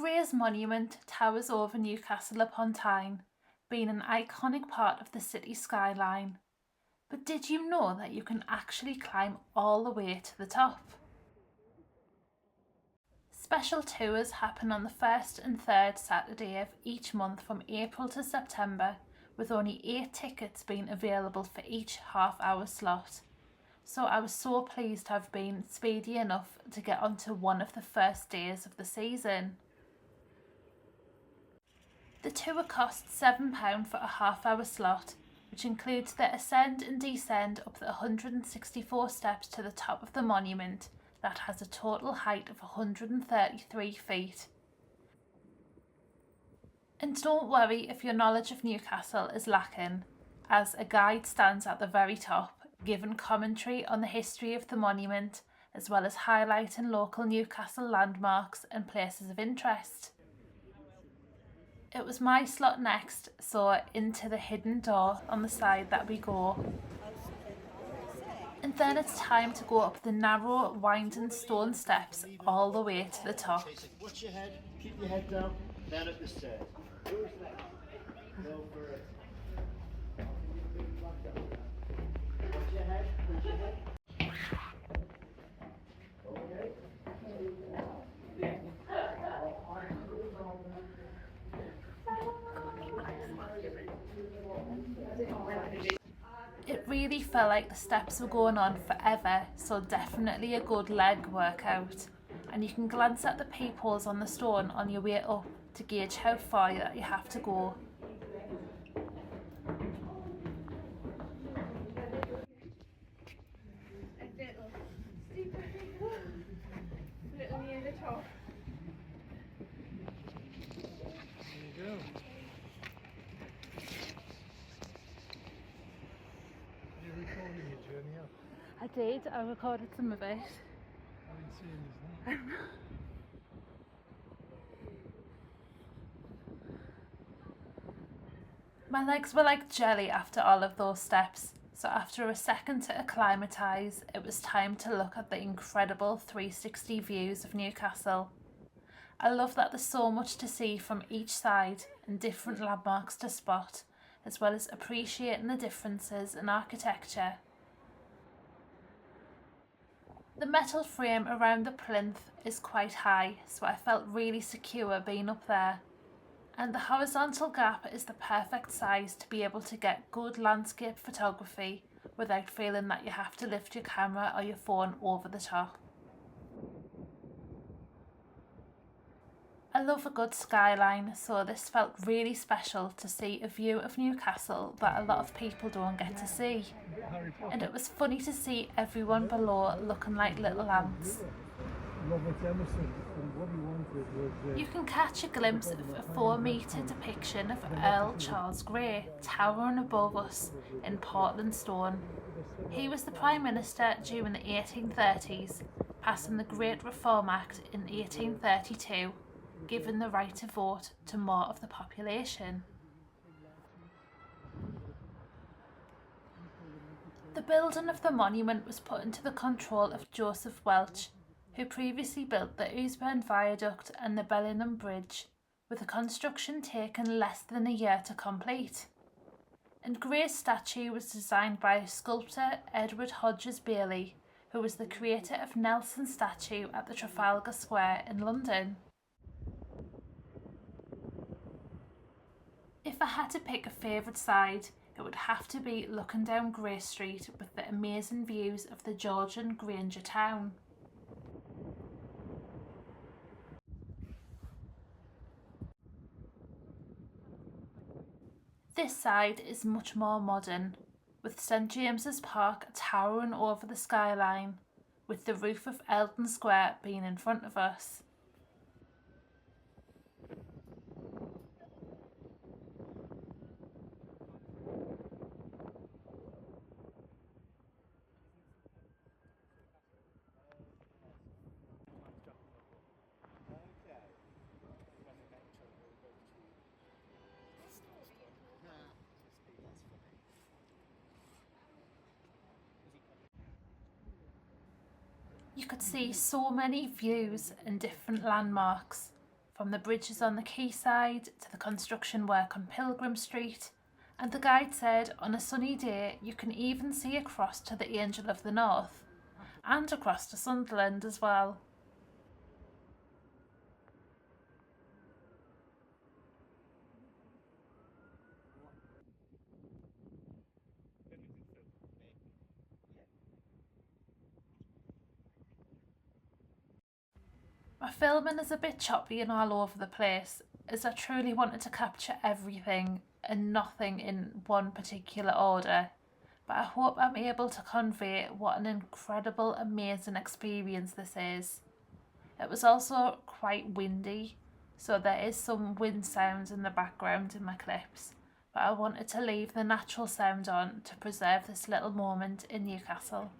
Gray's monument towers over Newcastle Upon Tyne, being an iconic part of the city skyline. But did you know that you can actually climb all the way to the top? Special tours happen on the first and third Saturday of each month from April to September, with only 8 tickets being available for each half-hour slot. So I was so pleased to have been speedy enough to get onto one of the first days of the season. The tour costs £7 for a half-hour slot, which includes the ascend and descend up the 164 steps to the top of the monument that has a total height of 133 feet. And don't worry if your knowledge of Newcastle is lacking, as a guide stands at the very top, giving commentary on the history of the monument, as well as highlighting local Newcastle landmarks and places of interest. It was my slot next, so into the hidden door on the side that we go. And then it's time to go up the narrow, winding stone steps all the way to the top. Watch your head, keep your head down at the stairs. Go for it. Watch your head, push your head. Okay. It really felt like the steps were going on forever, so definitely a good leg workout. And you can glance at the peepholes on the stone on your way up to gauge how far that you have to go. I did, I recorded some of it. I didn't see anything. My legs were like jelly after all of those steps, so after a second to acclimatise, it was time to look at the incredible 360 views of Newcastle. I love that there's so much to see from each side and different landmarks to spot, as well as appreciating the differences in architecture. The metal frame around the plinth is quite high, so I felt really secure being up there. And the horizontal gap is the perfect size to be able to get good landscape photography without feeling that you have to lift your camera or your phone over the top. I love a good skyline, so this felt really special to see a view of Newcastle that a lot of people don't get to see. And it was funny to see everyone below looking like little ants. You can catch a glimpse of a 4-metre depiction of Earl Charles Grey towering above us in Portland stone. He was the Prime Minister during the 1830s, passing the Great Reform Act in 1832, giving the right to vote to more of the population. The building of the monument was put into the control of Joseph Welch, who previously built the Ousbourne Viaduct and the Bellingham Bridge, with the construction taking less than a year to complete. And Gray's statue was designed by sculptor Edward Hodges Bailey, who was the creator of Nelson's statue at the Trafalgar Square in London. If I had to pick a favourite side, it would have to be looking down Grey Street with the amazing views of the Georgian Granger town. This side is much more modern, with St James's Park towering over the skyline, with the roof of Eldon Square being in front of us. You could see so many views and different landmarks, from the bridges on the quayside to the construction work on Pilgrim Street, and the guide said on a sunny day you can even see across to the Angel of the North, and across to Sunderland as well. My filming is a bit choppy and all over the place, as I truly wanted to capture everything and nothing in one particular order, but I hope I'm able to convey what an incredible, amazing experience this is. It was also quite windy, so there is some wind sounds in the background in my clips, but I wanted to leave the natural sound on to preserve this little moment in Newcastle.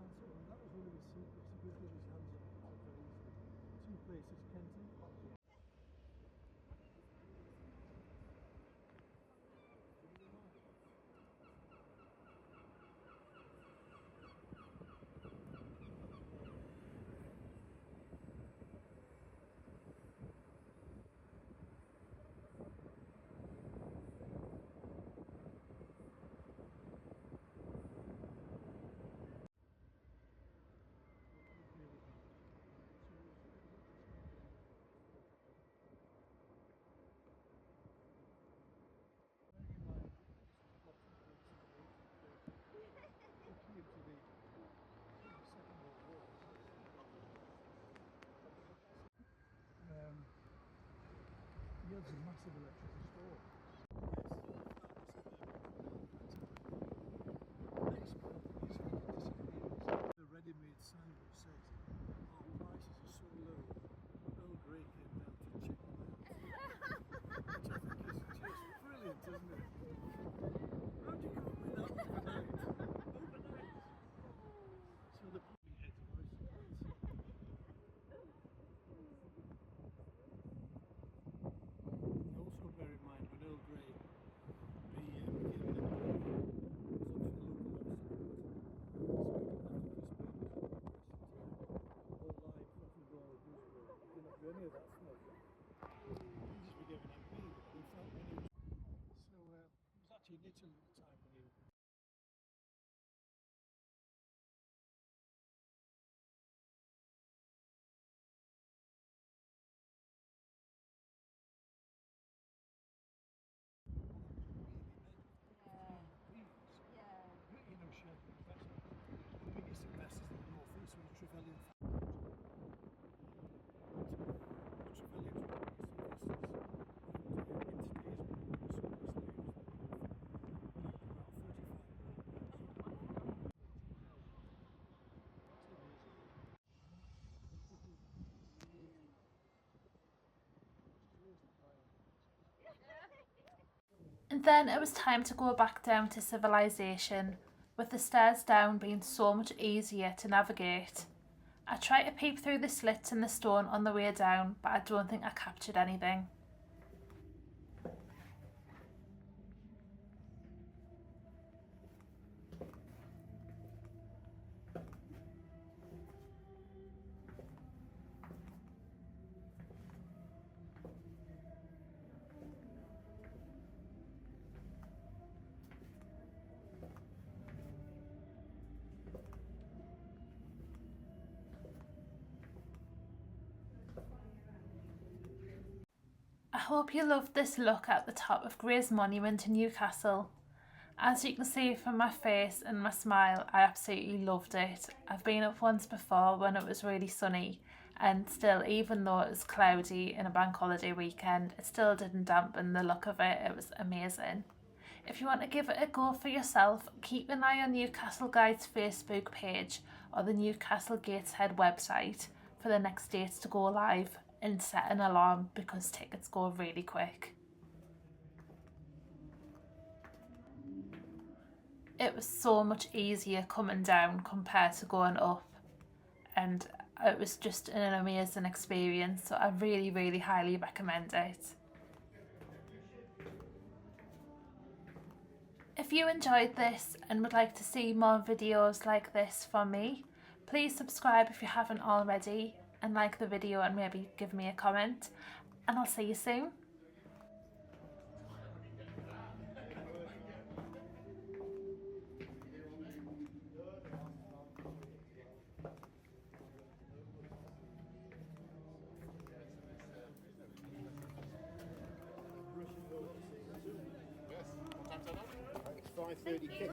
Newcastle, and that was one of his secrets. He could get his hands on it quite very easily. Two places, Kenton. He had a massive electricity store. The ready-made sign which says, "Our prices are so low, Earl Grey came down to check them out." Which I think is just brilliant, isn't it? How do you come up with that overnight? Overnight. So the pumping head of aristocrats. Also bear in mind when Earl Grey became an emperor, he was obviously a local aristocrat. All live fucking raw usual. He didn't have to do any of that stuff. He just became an MP. In fact, when he was so he was actually in Italy at the time when he you know, she had the biggest investors in the North East were the Trevelyan family. The Trevelyans were the biggest investors. In today's money, the smallest names in the North, about 35 million. And then it was time to go back down to civilization, with the stairs down being so much easier to navigate. I tried to peep through the slits in the stone on the way down, but I don't think I captured anything. I hope you loved this look at the top of Grey's Monument in Newcastle. As you can see from my face and my smile, I absolutely loved it. I've been up once before when it was really sunny, and still, even though it was cloudy in a bank holiday weekend, it still didn't dampen the look of it. It was amazing. If you want to give it a go for yourself, keep an eye on Newcastle Guide's Facebook page or the Newcastle Gateshead website for the next dates to go live, and set an alarm because tickets go really quick. It was so much easier coming down compared to going up, and it was just an amazing experience, so I really, really highly recommend it. If you enjoyed this and would like to see more videos like this from me, please subscribe if you haven't already, and like the video and maybe give me a comment, and I'll see you soon. It's 5:30.